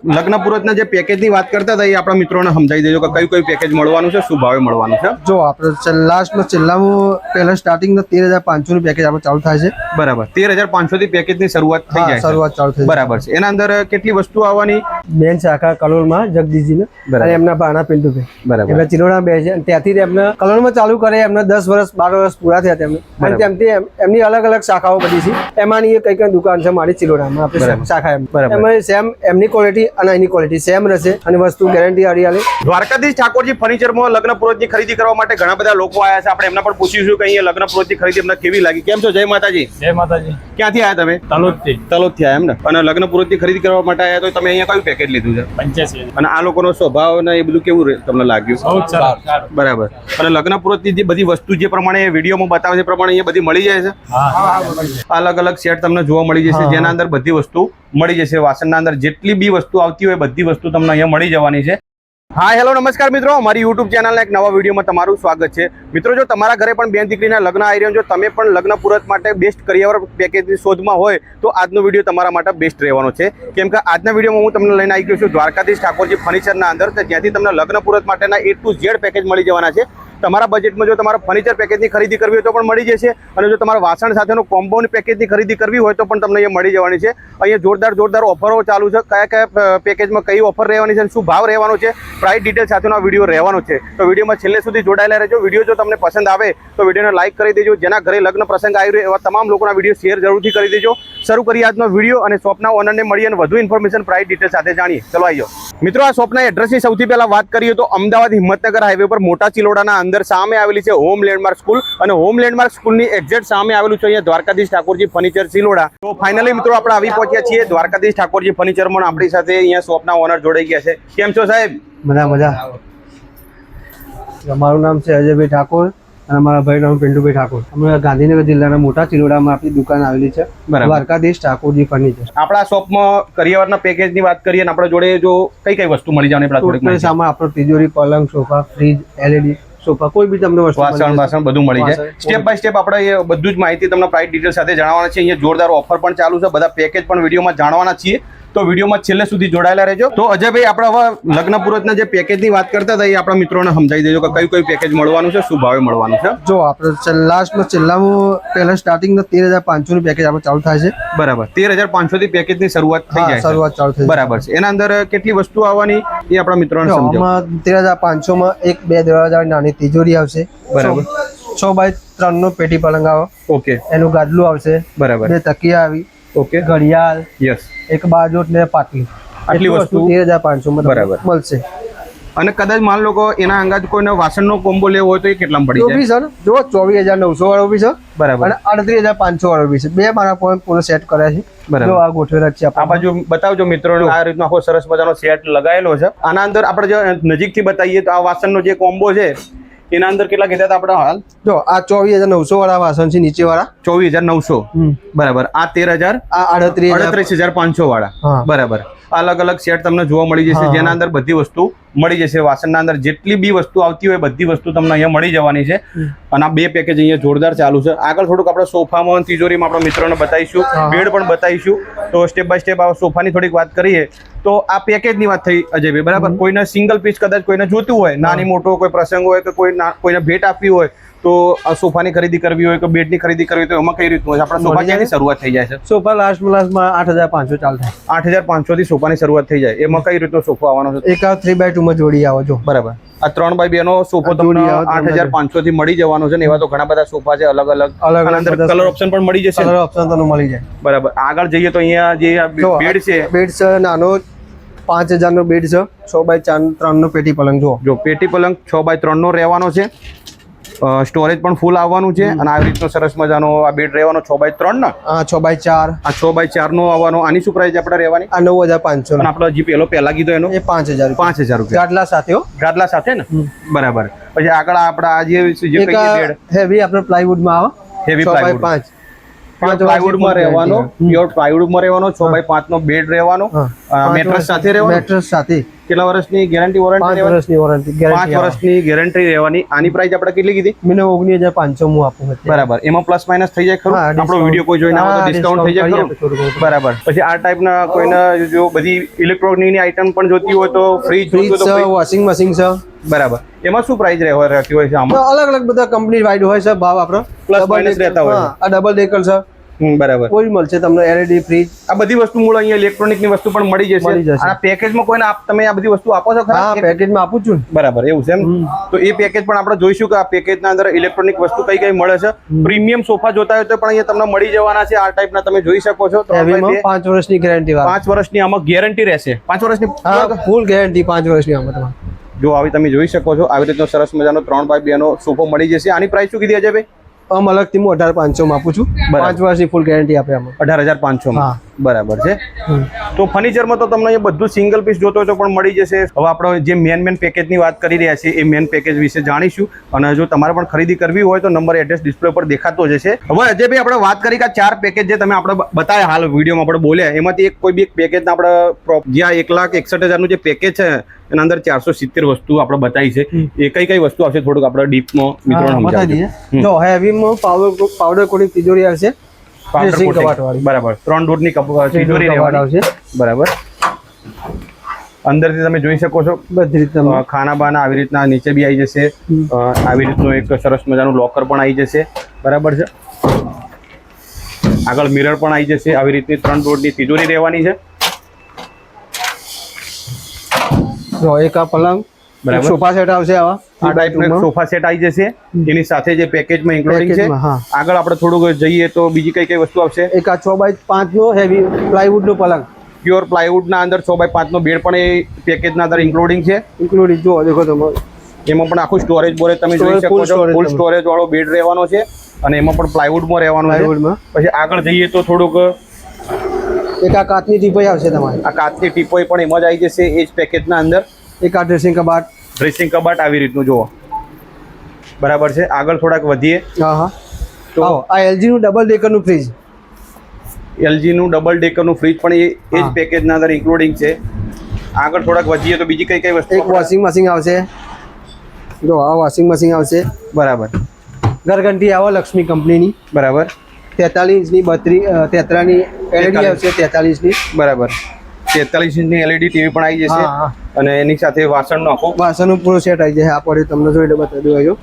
લગ્ન પુરતના જે પેકેજની વાત કરતા હતા એ આપણા મિત્રોને સમજાવી દેજો કે કયું કયું પેકેજ મળવાનું છે, શું ભાવે મળવાનું છે. જો આપણે લાસ્ટમાં છેલ્લામાં પહેલા સ્ટાર્ટિંગમાં 13,500 નું પેકેજ આપણે ચાલુ થાય છે. બરાબર, 13,500 થી પેકેજની શરૂઆત થઈ જાય. શરૂઆત ચાલુ થઈ. બરાબર છે. એના અંદર કેટલી વસ્તુ આવવાની? બેન શાખા કલોલમાં જગદીશજીને અને એમના ભાણા પિન્ટુભાઈ. બરાબર. એમના ચિલોડા બે છે. ત્યાંથી એમને કલોલમાં ચાલુ કરે. એમને 10 વર્ષ 12 વર્ષ પૂરા થયા તેમને. અને તેમથી એમની અલગ અલગ શાખાઓ બધી છે. એમાંની કઈ કઈ દુકાન છે મારી ચિલોડામાં આપણે શાખા એમાં સેમ એમની ક્વોલિટી અને એની ક્વોલિટી સેમ રહેશે અને વસ્તુ ગેરંટી હરિયાળી. દ્વારકાધીશ ઠાકોરજી ફર્નિચરમાં લગ્ન પુરોહિતની ખરીદી કરવા માટે ઘણા બધા લોકો આવ્યા છે. આપણે એમના પણ પૂછીશું કે અહીંયા લગ્ન પુરોહિતની ખરીદી એમને કેવી લાગી. કેમ છો? જય માતાજી. જય માતાજી. ક્યાંથી આવ્યા તમે? તલોદથી. તલોદથી આવ્યા એમ ને? અને લગ્ન પુરોહિતની ખરીદી કરવા માટે આવ્યા તો તમે અહીંયા કયું પેકેજ લીધું છે? 85. અને આ લોકોનો સ્વભાવ ને એ બધું કેવું તમને લાગ્યું? બહુ સરસ. બરાબર. અને લગ્ન પુરોહિતની જે બધી વસ્તુ જે પ્રમાણે વિડીયોમાં બતાવે છે પ્રમાણે અહીંયા બધી મળી જાય છે. અલગ અલગ સેટ તમને જોવા મળી જશે જેના અંદર બધી વસ્તુ મળી જશે. વાસણના અંદર જેટલી બી વસ્તુ આવતી હોય બધી વસ્તુ તમને અહીંયા મળી જવાની છે. હા, હેલો, નમસ્કાર મિત્રો. અમારી યુટ્યુબ ચેનલના એક નવા વિડીયોમાં તમારું સ્વાગત છે. મિત્રો, જો તમારા ઘરે પણ બેન દીકરીના લગ્ન આવી રહ્યા, જો તમે પણ લગ્ન પુરત માટે બેસ્ટ કરિયર પેકેજની શોધમાં હોય તો આજનો વિડીયો તમારા માટે બેસ્ટ રહેવાનો છે. કેમ કે આજના વિડીયોમાં હું તમને લઈને આવી ગયો છું દ્વારકાધીશ ઠાકોરજી ફર્નિચરના અંદર, જ્યાંથી તમને લગ્ન પુરત માટેના A to Z પેકેજ મળી જવાના છે. તમારા બજેટમાં જો તમારા ફર્નિચર પેકેજની ખરીદી કરવી હોય તો પણ મળી જશે. અને જો તમારા વાસણ સાથેનો કોમ્બોની પેકેજની ખરીદી કરવી હોય તો પણ તમને અહીંયા મળી જવાની છે. અહીંયા જોરદાર ઓફરો ચાલુ છે. કયા કયા પેકેજમાં કઈ ઓફર રહેવાની છે, શું ભાવ રહેવાનો છે, પ્રાઇસ ડિટેલ સાથેનો આ વિડીયો રહેવાનો છે. તો વિડીયોમાં છેલ્લે સુધી જોડાયેલા રહેજો. વિડીયો જો તમને પસંદ આવે તો વિડીયોને લાઇક કરી દેજો. જેના ઘરે લગ્ન પ્રસંગ આવી રહ્યો એવા તમામ લોકોના વિડીયો શેર જરૂરથી કરી દેજો. શરૂ કરીએ આજનો વિડીયો અને શોપના ઓનરને મળીએ અને વધુ ઇન્ફોર્મેશન પ્રાઇસ ડિટેલ સાથે જાણીએ. ચલો આવી જાઓ. મિત્રો, આ શોપના એડ્રેસની સૌથી પહેલા વાત કરીએ તો અમદાવાદ હિંમતનગર હાઈવે પર મોટા ચિલોડાના અંદર સામે આવેલી છે હોમ લેન્ડમાર્ક સ્કૂલ. અને હોમ લેન્ડમાર્ક સ્કૂલની એક્ઝેક્ટ સામે આવેલું છે અહીંયા દ્વારકાધીશ ઠાકોરજી ફર્નિચર ચિલોડા. તો ફાઇનલી મિત્રો આપણે આવી પહોંચ્યા છીએ દ્વારકાધીશ ઠાકોરજી ફર્નિચરમાં. આપણી સાથે અહીંયા શોપના ઓનર જોડાઈ ગયા છે. કેમ છો સાહેબ? મજા. મારું નામ છે અજયભાઈ ઠાકોર અને મારા ભાઈ નામ પિન્ટુભાઈ ઠાકોર. અમે ગાંધીનગર જિલ્લાના મોટા ચિલોડામાં આપણી દુકાન આવેલી છે, દ્વારકાધીશ ઠાકોરજી ફર્નિચર. આપણા શોપમાં કરિયરના પેકેજની વાત કરીએ ને આપણે જોડે જો કઈ કઈ વસ્તુ મળી જવાની? સામાન આપણો તિજોરી, પલંગ, સોફા, ફ્રીજ, LED સોફા, કોઈ બી તમને વસ્તુ, વાસણ બધું મળી જાય. સ્ટેપ બાય સ્ટેપ આપણે બધું જ માહિતી તમને પ્રાઇસ ડિટેલ સાથે જણાવવાના છે. અહીંયા જોરદાર ઓફર પણ ચાલુ છે. બધા પેકેજ પણ વિડીયોમાં જાણવાના છીએ. તો વિડીયોમાં છેલ્લે સુધી જોડાયેલા રહેજો. તો અજયભાઈ, આપણે હવે લગ્ન પુરતના જે પેકેજની વાત કરતા હતા એ આપણા મિત્રોને સમજાવી દેજો કે કયું કયું પેકેજ મળવાનું છે, શું ભાવે મળવાનું છે. જો આપણે લાસ્ટમાં છેલ્લામાં પહેલા સ્ટાર્ટિંગમાં 13,500 નું પેકેજ આપણે ચાલુ થાય છે. બરાબર, 13,500 થી પેકેજની શરૂઆત થઈ જાય. શરૂઆત ચાલુ થઈ. બરાબર છે. એના અંદર કેટલી વસ્તુ આવવાની એ આપણા મિત્રોને સમજાવો. 13,500 માં એક 2 દરવાજા નાની તિજોરી આવશે. બરાબર. 6x3 નો પેટી પલંગ આવે. ઓકે. એનું ગાદલું આવશે. બરાબર. 2 તકિયા આવી. ઓકે. ઘડિયાળ. યસ. એક બાજોટ ને પાટલી. આટલી વસ્તુ 13,500 માં બરાબર મળશે. અને કદાચ માન લો એના અંગાત કોઈને વાસણનો કોમ્બો લેવો હોય તો એ કેટલામાં પડી જાય? સર જો 24,900 વાળો બી છે. બરાબર. અને 38,500 વાળો બી છે. બે મારા પોઈન્ટ પૂરો સેટ કર્યા છે. બરાબર. જો આ ગોઠવેલા છે. આ બાજુ બતાવજો મિત્રોને. આ રીતનો આખો સરસ મજાનો સેટ લગાવેલો છે. આના અંદર આપણે જો નજીકથી બતાવીએ તો આ વાસણનો જે કોમ્બો છે એના અંદર કેટલા કીધા હતા આપણે હાલ? જો આ 24,900 વાળા વાસણ છે, નીચે વાળા 24,900. બરાબર. આ 13,000, આ 38,500 વાળા. બરાબર. અલગ અલગ સેટ તમને જોવા મળી જશે જેના અંદર બધી વસ્તુ મળી જશે. વાસણના અંદર જેટલી બી વસ્તુ આવતી હોય બધી વસ્તુ તમને અહીંયા મળી જવાની છે. અને આ 2 પેકેજ અહીંયા જોરદાર ચાલુ છે. આગળ થોડુંક આપણે સોફામાં, તિજોરીમાં આપણા મિત્રોને બતાવીશું, બેડ પણ બતાવીશું. તો સ્ટેપ બાય સ્ટેપ આ સોફાની થોડીક વાત કરીએ તો આ પેકેજની વાત થઈ અજયભાઈ, બરાબર. કોઈને સિંગલ પીસ કદાચ કોઈને જોતું હોય, નાની મોટો કોઈ પ્રસંગ હોય કે કોઈને ભેટ આપવી હોય તો આ સોફાની ખરીદી કરવી હોય કે બેડની ખરીદી કરવી હોય તો એમાં કઈ રીતનું હોય? આપણા સોફા ક્યાંથી શરૂઆત થઈ જાય છે? સોફા લાસ્ટમાં 8,500 ચાલુ થાય. 8,500 થી સોફાની શરૂઆત થઈ જાય. એમાં કઈ રીતનો સોફો આવવાનો છે? એક 3x2 માં જોડી આવો. જો બરાબર. આ 3x2 નો સોફો તમને 8,500 થી મળી જવાનો છે ને. એવા તો ઘણા બધા સોફા છે અલગ અલગ. અંદર કલર ઓપ્શન પણ મળી જશે. કલર ઓપ્શન તમને મળી જાય. બરાબર. આગળ જઈએ તો અહીંયા જે બેડ છે, બેડ છે નાનો 5,000 નો બેડ છે. 6x3 નો પેટી પલંગ. જો પેટી પલંગ 6x3 નો રહેવાનો છે. સ્ટોરેજ પણ ફૂલ આવવાનું છે. અને આવી રીતનો સરસ મજાનો આ બેડ રહેવાનો 6x3 ને. હા, 6x4. આ 6x4 નો આવવાનો. આની શું પ્રાઇસ આપણે રહેવાની? આ 9,500. અને આપણો જે પહેલા કીધો એનો એ 5,000 રૂપિયા. ગાદલા સાથે. ગાદલા સાથે ને. બરાબર. પછી આગળ આપણા આ જે બેડ હેવી આપણે પ્લાયવુડ માં આવે. હેવી પ્લાયવુડ 5 પ્લાયવુડ માં રહેવાનો. પ્યોર પ્લાયવુડ માં રહેવાનો. 6x5 નો બેડ રહેવાનો. મેટ્રેસ સાથે રહેવાનો. મેટ્રેસ સાથે. કેટલા વર્ષની ગેરંટી 5 વોરંટી? વર્ષની વોરંટી 5 વર્ષની ગેરંટી રહેવાની. આની પ્રાઇસ આપણે કેટલી કીધી? મને 19,500 હું આપું અત્યારે. બરાબર. એમાં પ્લસ માઇનસ થઈ જાય ખરું? હા, આપણો discount. વિડીયો કોઈ જોઈને આવે તો હા, ડિસ્કાઉન્ટ થઈ જાય discount કરી ખરું? આપે થોડું ઘણું. બરાબર. પછી આ ટાઈપના કોઈને જો બધી ઇલેક્ટ્રોનિકની આઇટમ પણ જોતી હોય તો ફ્રીજ ફ્રીજ છે, વોશિંગ મશીન છે, બરાબર. એમાં શું પ્રાઇસ રહેતી હોય છે તો આમાં? અલગ અલગ બધા કંપની વાઇડ હોય છે ભાવ આપણો. Plus Double minus decker. રહેતા હોય છે. હા, આ ડબલ ડેકર છે, બરાબર. કોઈ મળશે તમને LED ફ્રીજ. આ બધી વસ્તુ મૂળ અહીંયા ઇલેક્ટ્રોનિકની વસ્તુ પણ મળી મળી જશે. જશે. આ પેકેજમાં કોઈને તમે આ બધી વસ્તુ આપો છો ખરા? હા, પેકેજમાં આપું છું ને. બરાબર, એવું છે એમ. તો એ પેકેજ પણ આપણે જોઈશું કે આ પેકેજના અંદર ઇલેક્ટ્રોનિક વસ્તુ કઈ કઈ મળે છે. પ્રીમિયમ સોફા જોતા હોય તો પણ અહીંયા તમને મળી જવાના છે. આ ટાઈપના તમે જોઈ શકો છો. હેવીમાં 5 વર્ષની ગેરંટી વાળા. 5 વર્ષની આમાં ગેરંટી રહેશે. 5 વર્ષની હા, ફૂલ ગેરંટી 5 વર્ષની આમાં તમારે. જો આવી તમે જોઈ શકો છો, આવી રીતનો સરસ મજાનો 3x2 નો સોફો મળી જશે. આની પ્રાઇસ શું કીધી અજયભાઈ? આમ અલગથી હું 18,500 માં આપું છું. બરાબર. 5 વર્ષની ફૂલ ગેરંટી આપે આમાં. 18,500 માં. હા. બરાબર છે. તો ફર્નિચરમાં તો તમને અહીંયા બધું સિંગલ પીસ જોતો હોય તો પણ મળી જશે. હવે આપણે જે મેન પેકેજની વાત કરી રહ્યા છીએ એ મેન પેકેજ વિશે જાણીશું. અને જો તમારે પણ ખરીદી કરવી હોય તો નંબર એડ્રેસ ડિસ્પ્લે પર દેખાતો જ છે. હવે અજયભાઈ આપણે વાત કરી કે 4 પેકેજ જે તમે આપણે બતાવ્યા હાલ વિડીયોમાં આપણે બોલ્યા એમાંથી કોઈ બી એક પેકેજના આપણે જ્યાં 1,61,000 નું જે પેકેજ છે એના અંદર 470 વસ્તુ આપણે બતાવી છે. એ કઈ વસ્તુ આવશે થોડુંક આપણે ડીપમાં મિત્રોને બતાવી સમજાવજો. દઈએ. જો હેવીમાં પાવડર કોટિંગ તિજોરી આવશે. Dressing કબાટ વાળી. બરાબર. 3 ડોરની તિજોરી કબાટ રહેવાની. આવશે. બરાબર. અંદરથી તમે જોઈ શકો છો બધી રીતે તમને. ખાના બાના આવી રીતના નીચે બી આવી જશે. આવી રીતનું એક સરસ મજાનું લોકર પણ આવી જશે. બરાબર છે. આગળ મિરર પણ આવી જશે. આવી રીતની 3 ડોરની તિજોરી રહેવાની છે. જો એક આ પલંગ, બરાબર. સોફા સેટ આવશે આવા. આ ટાઈપનો એક સોફા સેટ આવી જશે. એની સાથે જે પેકેજમાં ઇન્ક્લુડિંગ છે. પેકેજમાં, હા. આગળ આપણે થોડુંક જઈએ તો બીજી કઈ વસ્તુ આવશે? એક આ 6x5 નો હેવી પ્લાયવુડ નો પલંગ પ્યોર પ્લાયવુડના અંદર 6x5 નો બેડ પણ એ પેકેજના અંદર ઇન્ક્લુડિંગ છે. ઇન્ક્લુડિંગ. જો દેખો તમે, એમાં પણ આખું સ્ટોરેજ બોરેજ તમે જોઈ શકો છો. ફૂલ સ્ટોરેજ વાળો બેડ રહેવાનો છે અને એમાં પણ પ્લાયવુડમાં રહેવાનું છે. પ્લાયવુડમાં. પછી આગળ જઈએ તો થોડુંક એક આ કાચની ટીપોઈ આવશે તમારી. આ કાચની ટીપોઈ પણ એમાં જ આવી જશે એ જ પેકેજના અંદર. એક આ ડ્રેસિંગ કબાટ. ડ્રેસિંગ કબાટ આવી રીતનું જુઓ. બરાબર છે. આગળ થોડાક વધીએ હા હા. તો આવો આ LG નું ડબલ ડેકર નું ફ્રીજ. LG નું ડબલ ડેકરનું ફ્રીજ પણ એ જ પેકેજના અંદર ઇન્ક્લુડિંગ છે. આગળ થોડાક વધીએ તો બીજી કઈ વસ્તુ? એક વોશિંગ મશીન આવશે. જો આ વોશિંગ મશીન આવશે. બરાબર. ઘરઘંટી આવે લક્ષ્મી કંપનીની. બરાબર. 43 ઇંચની 33 ની LED આવશે. 43 ની. બરાબર. 43 ઇંચની LED ટીવી પણ આવી જશે. હા. અને એની સાથે વાસણનો આખો વાસણનો પૂરો સેટ આવી જશે. આ પડે તમને જોઈ લો, બતાવી દઉં જો.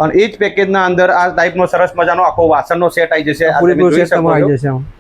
અને એ જ પેકેજના અંદર આ ટાઈપનો સરસ મજાનો આખો વાસણનો સેટ આવી જશે. આ તમે પૂરેપૂરો જોઈ સેટ શકો તમારો છો. આવી જશે આમાં.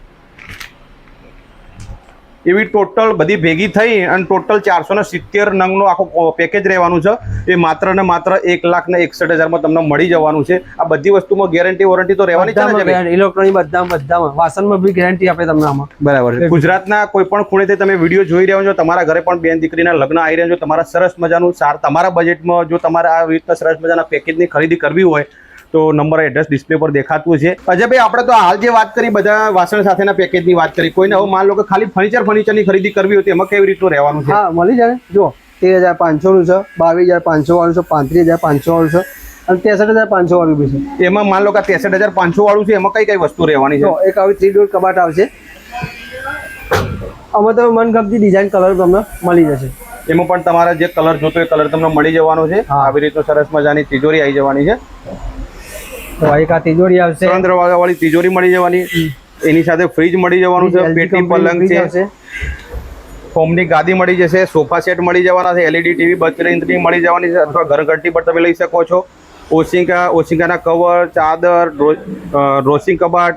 એવી ટોટલ બધી ભેગી થઈ અને ટોટલ 470 નંગનો આખો પેકેજ રહેવાનું છે. એ માત્ર ને માત્ર 1,61,000 માં તમને મળી જવાનું છે. આ બધી વસ્તુમાં ગેરંટી વોરંટી તો રહેવાની છે ને? ઇલેક્ટ્રોનિક બધામાં વાસણમાં બી ગેરંટી આપે તમને આમાં. બરાબર છે. ગુજરાતના કોઈ પણ ખૂણેથી તમે વિડીયો જોઈ રહ્યા છો, તમારા ઘરે પણ બેન દીકરીના લગ્ન આવી રહ્યા છો, તમારા સરસ મજાનું તમારા બજેટમાં જો તમારે આ રીતના સરસ મજાના પેકેજની ખરીદી કરવી હોય તો નંબર એડ્રેસ ડિસ્પ્લે પર દેખાતું છે. અજયભાઈ આપણે તો હાલ જે વાત કરી બધા વાસણ સાથેના પેકેજની વાત કરી. કોઈને હવે માન લો કે ખાલી ફર્નિચરની ખરીદી કરવી હોય તો એમાં કેવી રીતનું રહેવાનું છે? હા, મળી જાય. જો 13,500 નું છે, 22,500 વાળું છે, 35,500 વાળું છે અને 63,500 વાળું બી છે. એમાં માન લો કે 63,500 વાળું છે એમાં કઈ વસ્તુ રહેવાની છે? જો એક આવી 3 ડોર કબાટ આવશે. આમાં તો મનગમતી ડિઝાઇન કલર તમને મળી જશે. એમાં પણ તમારા જે કલર જોતો એ કલર તમને મળી જવાનો છે. આવી રીતનું સરસ મજાની તિજોરી આવી જવાની છે. તો એક આ તિજોરી આવશે. 3 દરવાજા વાળી તિજોરી મળી જવાની. એની સાથે ફ્રીજ મળી જવાનું છે. પેટી પલંગ છે. ફોમની ગાદી મળી જશે. સોફા સેટ મળી જવાના છે. LED ટીવી 32 ઇંચની મળી જવાની છે. અથવા ઘરઘંટી પર તમે લઈ શકો છો. ઓશિંકાના કવર, ચાદર, ડ્રેસિંગ કબાટ,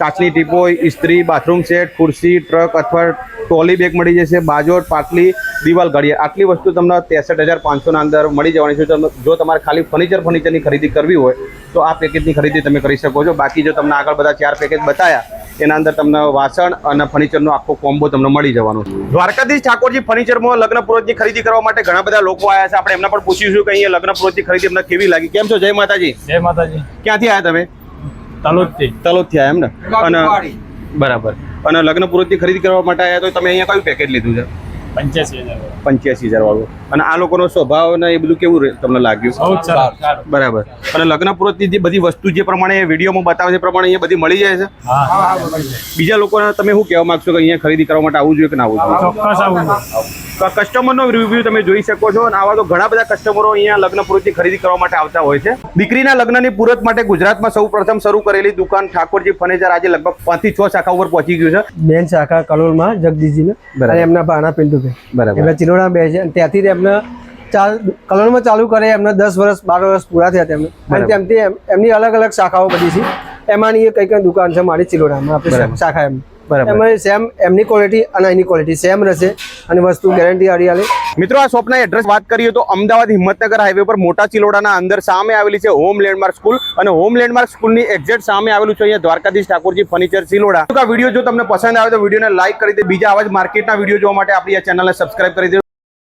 કાચની ટીપોઈ, ઇસ્ત્રી, બાથરૂમ સેટ, ખુરશી, ટ્રક અથવા ટ્રોલી બેગ મળી જશે. બાજોટ, પાટલી, દિવાલ ઘડિયાળ, આટલી વસ્તુ તમને 63,500 ના અંદર મળી જવાની છે. જો તમારે ખાલી ફર્નિચરની ખરીદી કરવી હોય તો આ પેકેજની ખરીદી તમે કરી શકો છો. બાકી જો તમને આગળ બધા 4 પેકેજ બતાવ્યા એના અંદર તમને વાસણ અને ફર્નિચરનો આખો કોમ્બો તમને મળી જવાનો છે. દ્વારકાધીશ ઠાકોરજી ફર્નિચરમાં લગ્ન પુરોહિતની ખરીદી કરવા માટે ઘણા બધા લોકો આવ્યા છે. આપણે એમના પણ પૂછીશું કે અહીંયા લગ્ન પુરોહિતની ખરીદી એમને કેવી લાગી. કેમ છો? જય માતાજી. જય માતાજી. ક્યાંથી આવ્યા તમે? તલોદથી આવ્યા એમ ને? અને બરાબર. અને લગ્ન પુરોહિતની ખરીદી કરવા માટે આવ્યા તો તમે અહીંયા કયું પેકેજ લીધું છે? 85,000 વાળું. અને આ લોકોનો સ્વભાવ ને એ બધું કેવું તમને લાગ્યું? બરાબર. અને લગ્ન પૂર્વકની જે બધી વસ્તુ જે પ્રમાણે વિડીયોમાં બતાવે છે એ પ્રમાણે અહીંયા બધી મળી જાય છે? બીજા લોકોને તમે શું કહેવા માંગશો કે અહીંયા ખરીદી કરવા માટે આવવું જોઈએ કે ના આવવું જોઈએ? કસ્ટમરનો રિવ્યુ તમે જોઈ શકો છો અને આવા તો ઘણા બધા કસ્ટમરો અહીંયા લગ્ન પૂર્વકની ખરીદી કરવા માટે આવતા હોય છે. દીકરીના લગ્નની પૂરત માટે ગુજરાતમાં સૌ પ્રથમ શરૂ કરેલી દુકાન ઠાકોરજી ફર્નિચર આજે લગભગ 5 થી 6 શાખા ઉપર પહોંચી ગયું છે. બેન શાખા કલોલમાં જગદીશજી અને એમના ભાણા પિન્ટુભાઈ બરાબર. એટલે ચિલોડા બે છે અને ત્યાંથી એમને કલોલમાં ચાલુ કરે એમને 10 વર્ષ 12 વર્ષ પૂરા થયા તેમને અને ત્યાંથી એમની અલગ અલગ શાખાઓ બધી છે. એમાંની એ કઈ દુકાન છે મારી ચિલોડામાં આપણી શાખા એમની. એમાં સેમ એમની ક્વોલિટી અને એની ક્વોલિટી સેમ રહેશે અને વસ્તુ ગેરંટી વાળી આલે. મિત્રો, આ શોપના એડ્રેસ વાત કરીએ તો અમદાવાદ હિંમતનગર હાઈવે પર મોટા ચિલોડાના અંદર સામે આવેલી છે હોમ લેન્ડમાર્ક સ્કૂલ અને હોમ લેન્ડમાર્ક સ્કૂલની એક્ઝેક્ટ સામે આવેલું છે અહીંયા દ્વારકાધીશ ઠાકોરજી ફર્નિચર ચિલોડા. આ વિડીયો જો તમને પસંદ આવે તો વિડીયોને લાઈક કરી દે. બીજા આવા જ માર્કેટના વિડીયો જોવા માટે આપણી આ ચેનલને સબસ્ક્રાઇબ કરી દે.